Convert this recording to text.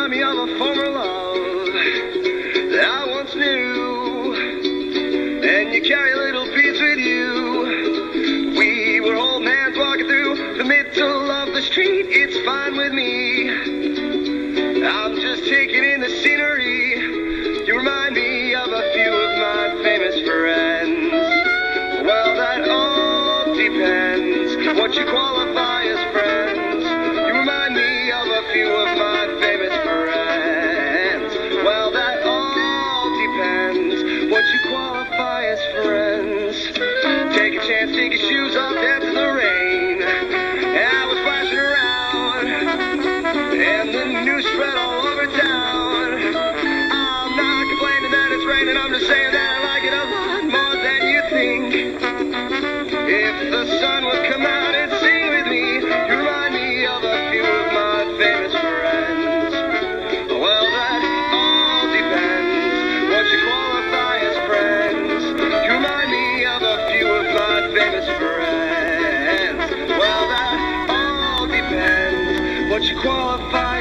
remind me of a former love that I once knew. And you carry a little piece with you. We were old hands walking through the middle of the street. It's fine with me. I'm just taking in the scenery. You remind me of a few of my famous friends. Well, that all depends what you qualify as friends. You remind me of a few of my famous friends. Well, that all depends what you qualify as friends. Take a chance, take your shoes off, dance in the rain. I was flashing around, and the news spread all over town. I'm not complaining that it's raining, I'm just saying that I like it a lot more than you think. If the sun would come out and sing with me, you remind me of a few of my famous friends. Well, that all depends what you qualify as friends. You remind me of a few of my famous friends. Well, that all depends what you qualify